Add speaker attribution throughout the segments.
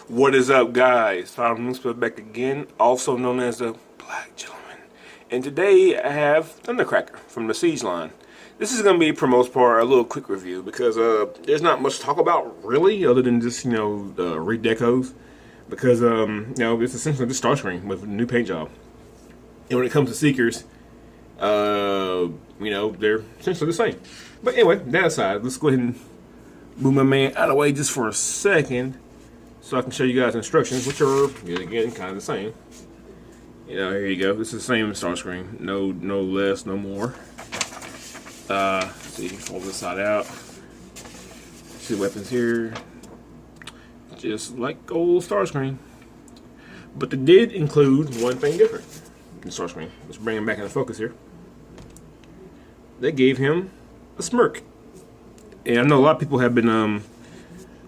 Speaker 1: What is up, guys? Final Newspaper back again, also known as the Black Gentleman. And today I have Thundercracker from the Siege line. This is going to be, for most part, a little quick review because there's not much to talk about really, other than just redecos. Because it's essentially just Starscream with a new paint job. And when it comes to Seekers, they're essentially the same. But anyway, that aside, let's go ahead and move my man out of the way just for a second, so I can show you guys instructions, which are, again, kind of the same. Here you go. This is the same Starscream. No less, no more. So you can fold this side out. See the weapons here. Just like old Starscream. But they did include one thing different in Starscream. Let's bring him back into focus here. They gave him a smirk. And I know a lot of people have been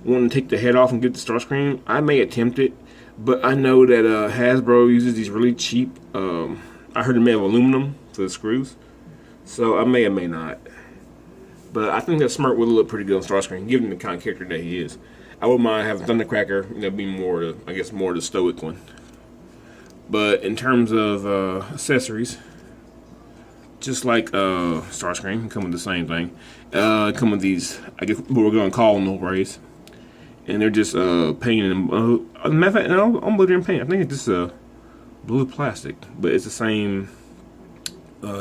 Speaker 1: wanting to take the head off and get the Starscream. I may attempt it, but I know that Hasbro uses these really cheap, I heard they may have aluminum for the screws, so I may or may not. But I think that smirk would look pretty good on Starscream, given the kind of character that he is. I wouldn't mind having Thundercracker, be more, more the stoic one. But in terms of accessories, just like Starscream, come with the same thing. Come with these, I guess what we're going to call no rays. And they're just painted in, matter of fact, no, I'm blue in paint. I think it's just blue plastic, but it's the same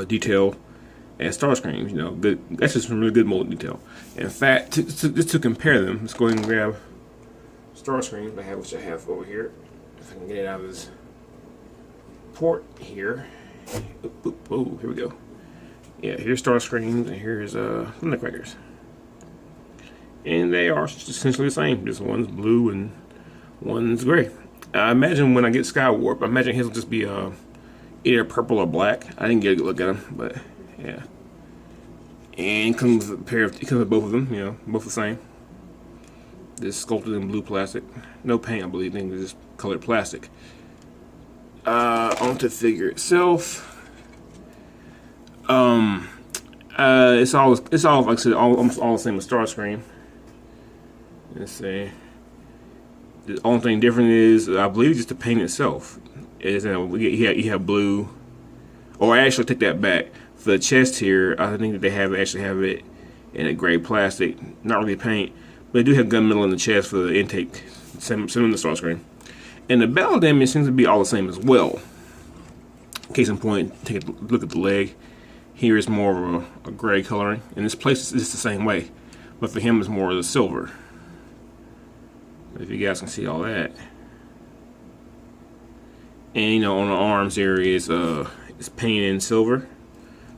Speaker 1: detail as Starscream. Good. That's just some really good mold detail. In fact, just to compare them, let's go ahead and grab Starscream, which I have over here. If I can get it out of this port here. Oh, here we go. Yeah, here's Starscream, and here's Thundercrackers. And they are essentially the same. Just one's blue and one's gray. I imagine when I get Skywarp, I imagine his will just be either purple or black. I didn't get a good look at him, but yeah. And it comes with both of them, both the same. This sculpted in blue plastic. No paint, I believe. I think it's just colored plastic. Onto the figure itself. It's all like I said, almost all the same as Starscream. Let's see. The only thing different is, I believe, just the paint itself. You have blue. Or I actually take that back. For the chest here, I think that they actually have it in a gray plastic, not really paint, but they do have gunmetal in the chest for the intake, same in the Starscream. And the battle damage seems to be all the same as well. Case in point, take a look at the leg. Here is more of a gray coloring, and this place is the same way, but for him it's more of the silver. If you guys can see all that. And on the arms area is it's painted in silver.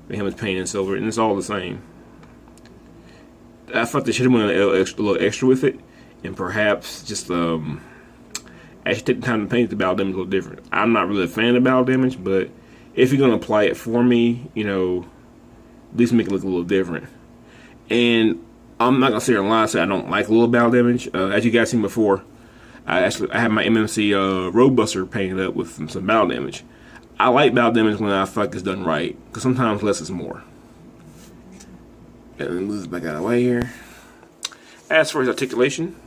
Speaker 1: For him it's painted in silver, and it's all the same. I thought they should have went a little extra with it, and perhaps just actually take the time to paint the battle damage a little different. I'm not really a fan of battle damage, but if you're gonna apply it for me, at least make it look a little different. And I'm not gonna sit here and lie and say I don't like a little battle damage. As you guys seen before, I have my MMC Roadbuster painted up with some battle damage. I like battle damage when I feel like it's done right, because sometimes less is more. Let me move it back out of the way here. As for his articulation,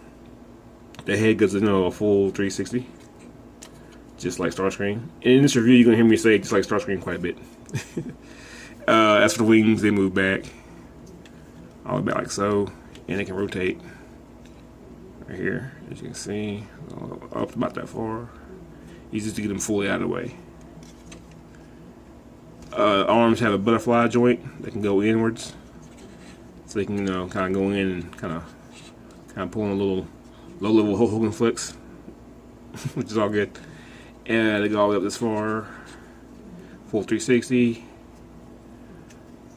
Speaker 1: the head goes a full 360, just like Starscream. And in this review, you're gonna hear me say just like Starscream quite a bit. As for the wings, they move back all the way back like so, and they can rotate right here, as you can see, up about that far. Easy to get them fully out of the way. Arms have a butterfly joint that can go inwards, so they can kind of go in and kind of pull in a little low-level Hogan flicks, which is all good. And they go all the way up this far, full 360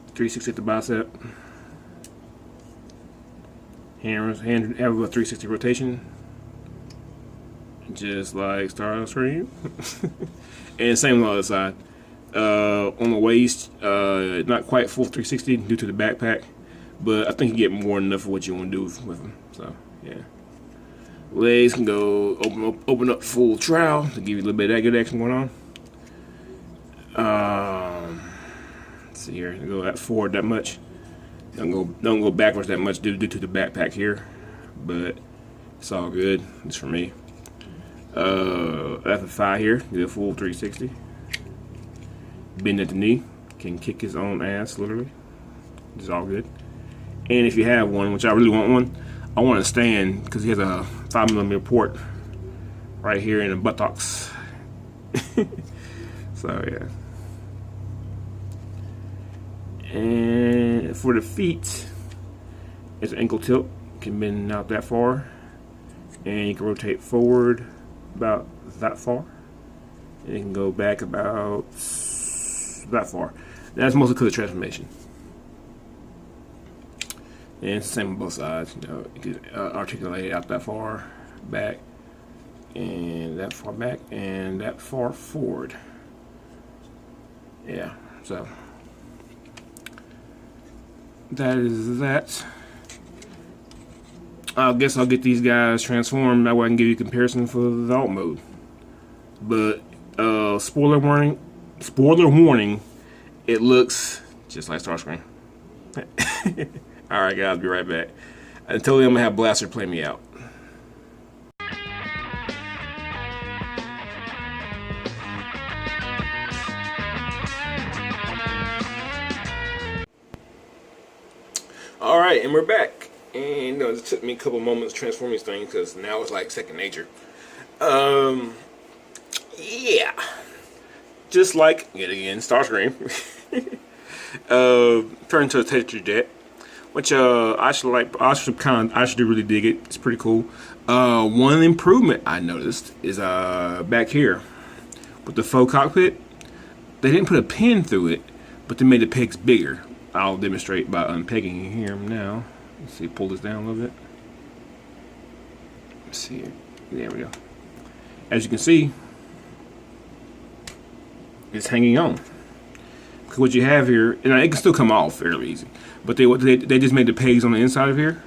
Speaker 1: at the bicep. Hand have a 360 rotation, just like Starscream. And same on the other side. On the waist, not quite full 360 due to the backpack, but I think you get more than enough for what you want to do with them. So yeah, legs can go open up full trowel to give you a little bit of that good action going on. Let's see here, go that forward that much. Don't go backwards that much due to the backpack here, but it's all good. It's for me. That's a thigh here, did a full 360. Bend at the knee, can kick his own ass, literally. It's all good. And if you have one, which I really want one, I want to stand because he has a 5mm port right here in the buttocks. So yeah. And for the feet, it's an ankle tilt. Can bend out that far, and you can rotate forward about that far, and you can go back about that far. That's mostly because of transformation. And it's the same on both sides. You know, you can articulate it out that far back, and that far back, and that far forward. Yeah, so that is that. I guess I'll get these guys transformed. That way I can give you a comparison for the alt mode. But spoiler warning, it looks just like Starscream. Alright guys, be right back. Until then, I'm gonna have Blaster play me out. Alright, and we're back. And it took me a couple moments transforming this thing because now it's like second nature. Yeah. Just like, yet again, Starscream. Turned to a texture jet, which I should really dig it. It's pretty cool. One improvement I noticed is back here with the faux cockpit. They didn't put a pin through it, but they made the pegs bigger. I'll demonstrate by unpegging here now. Let's see, pull this down a little bit. Let's see here. There we go. As you can see, it's hanging on. Because what you have here, and it can still come off fairly easy, but they just made the pegs on the inside of here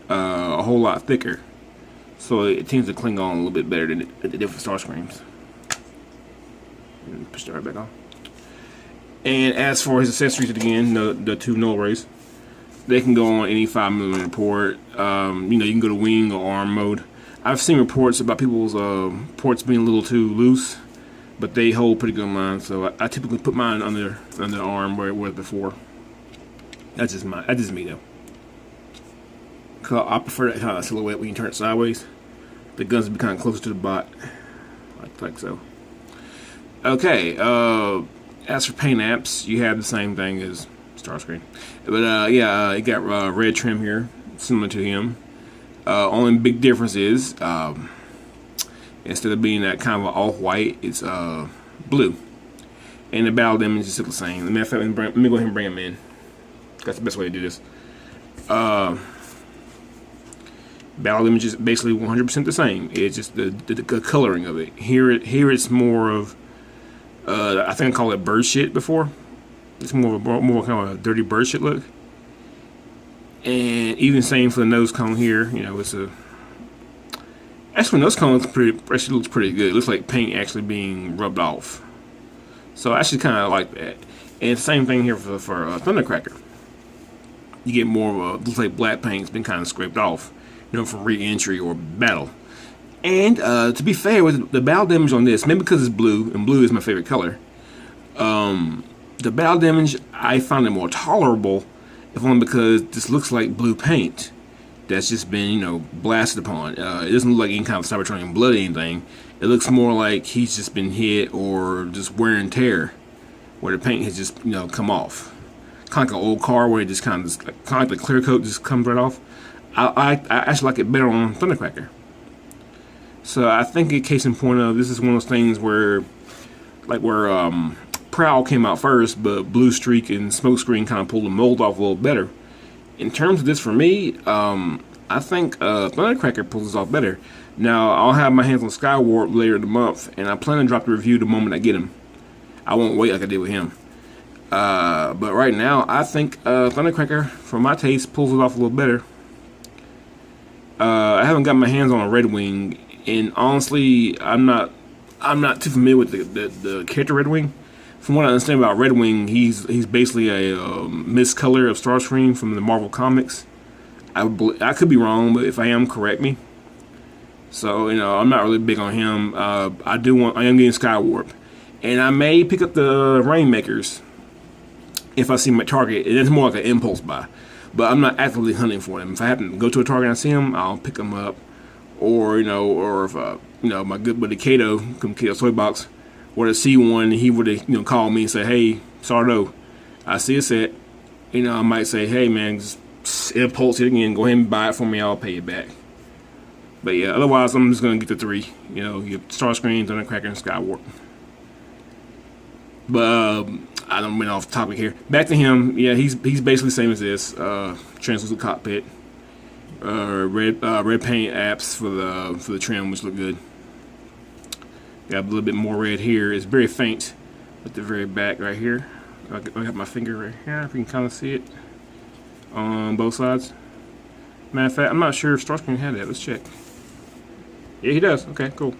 Speaker 1: a whole lot thicker, so it tends to cling on a little bit better than the different Starscreams. And push that right back on. And as for his accessories, again, the two null rays, they can go on any 5mm port. You know, you can go to wing or arm mode. I've seen reports about people's ports being a little too loose, but they hold pretty good on mine. So I typically put mine under the arm where it was before. That's just me though. I prefer that kind of silhouette when you turn it sideways. The guns be kind of closer to the bot, like so. Okay. As for paint apps, you have the same thing as Starscream, but yeah, it got red trim here, similar to him. Only big difference is instead of being that kind of off-white, it's blue, and the battle damage is still the same. Let me go ahead and bring him in. That's the best way to do this. Battle damage is basically 100% the same. It's just the coloring of it. Here it's more of I think I called it bird shit before. It's more kind of a dirty bird shit look. And even same for the nose cone here. You know, it's actually nose cone looks pretty good. It looks like paint actually being rubbed off. So I actually kind of like that. And same thing here for Thundercracker. You get more of a looks like black paint's been kind of scraped off, you know, from re-entry or battle. And to be fair, with the battle damage on this, maybe because it's blue, and blue is my favorite color, the battle damage, I found it more tolerable, if only because this looks like blue paint that's just been, you know, blasted upon. It doesn't look like any kind of Cybertron blood or anything. It looks more like he's just been hit or just wear and tear, where the paint has just, you know, come off. Kind of like an old car where it just kind of like the clear coat just comes right off. I actually like it better on Thundercracker. So I think a case in point of this is one of those things where, like where Prowl came out first, but Blue Streak and Smokescreen kind of pulled the mold off a little better. In terms of this for me, I think Thundercracker pulls this off better. Now I'll have my hands on Skywarp later in the month, and I plan to drop the review the moment I get him. I won't wait like I did with him. But right now, I think Thundercracker, for my taste, pulls it off a little better. I haven't got my hands on a Red Wing, and honestly, I'm not too familiar with the character Red Wing. From what I understand about Red Wing, he's basically a miscolor of Starscream from the Marvel comics. I could be wrong, but if I am, correct me. So, you know, I'm not really big on him. I am getting Skywarp. And I may pick up the Rainmakers if I see them at Target. It's more like an impulse buy. But I'm not actively hunting for them. If I happen to go to a Target and I see them, I'll pick them up. Or, you know, or if, you know, my good buddy Kato, from Kato Toy Box, were to see one, he would have, you know, called me and say, hey, Sardo, I see a set. You know, I might say, hey, man, just impulse it again. Go ahead and buy it for me. I'll pay it back. But yeah, otherwise, I'm just going to get the three. You know, you have Starscream, Thundercracker, and Skywarp. But I don't went off topic here. Back to him. Yeah, he's basically the same as this. Translucent cockpit. Red paint apps for the trim, which look good. Got a little bit more red here. It's very faint at the very back right here. I got my finger right here. If you can kind of see it on both sides. Matter of fact, I'm not sure if Starscream had that. Let's check. Yeah, he does. Okay, cool.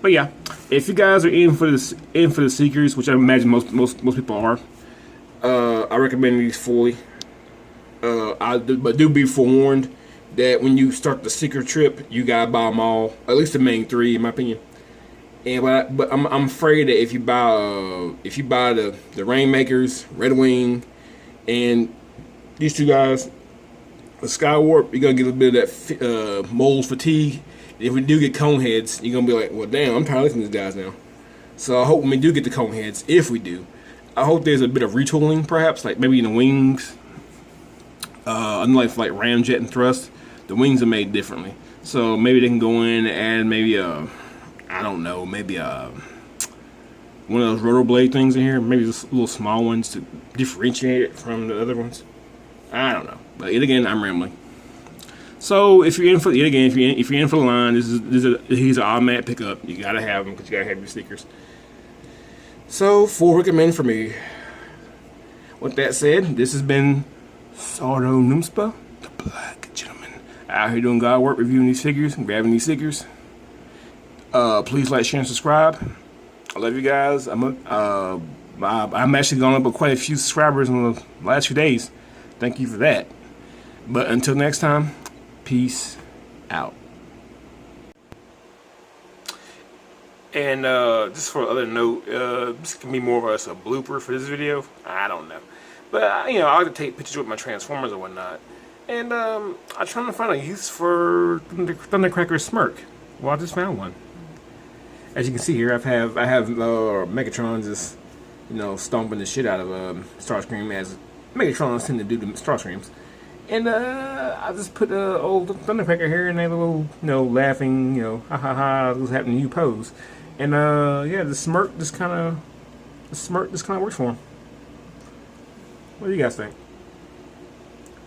Speaker 1: But yeah, if you guys are in for the Seekers, which I imagine most people are, I recommend these fully. But do be forewarned that when you start the Seeker trip, you gotta buy them all, at least the main three, in my opinion. And but I'm afraid that if you buy the Rainmakers, Red Wing, and these two guys, the Skywarp, you're gonna get a bit of that mold fatigue. If we do get Coneheads, you're gonna be like, well, damn, I'm tired of listening to these guys now. So I hope when we do get the Coneheads, if we do, I hope there's a bit of retooling, perhaps, like maybe in the wings. Unlike like Ramjet and Thrust, the wings are made differently. So maybe they can go in and add maybe I don't know, maybe one of those rotor blade things in here, maybe just little small ones to differentiate it from the other ones. I don't know, but yet again, I'm rambling. So if you're in for if you're in for the line, he's an automatic pickup. You gotta have him because you gotta have your Seekers. So full recommend for me. With that said, this has been Sardo Numspa, the Black Gentleman, out here doing God work, reviewing these figures and grabbing these Seekers. Please like, share, and subscribe. I love you guys. I'm actually gone up with quite a few subscribers in the last few days. Thank you for that. But until next time, peace out. And just for another note, this can be more or less a blooper for this video. I don't know. But, you know, I like to take pictures with my Transformers and whatnot. And I'm trying to find a use for Thundercracker Smirk. Well, I just found one. As you can see here, I have Megatron just, you know, stomping the shit out of Starscream, as Megatrons tend to do to Starscreams. And I just put old Thundercracker here in a little, you know, laughing, you know, ha ha ha, what's happening to you pose. And yeah, the smirk just kind of works for him. What do you guys think?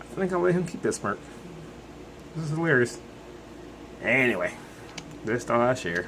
Speaker 1: I think I'll let him keep that smirk. This is hilarious. Anyway, that's all I share.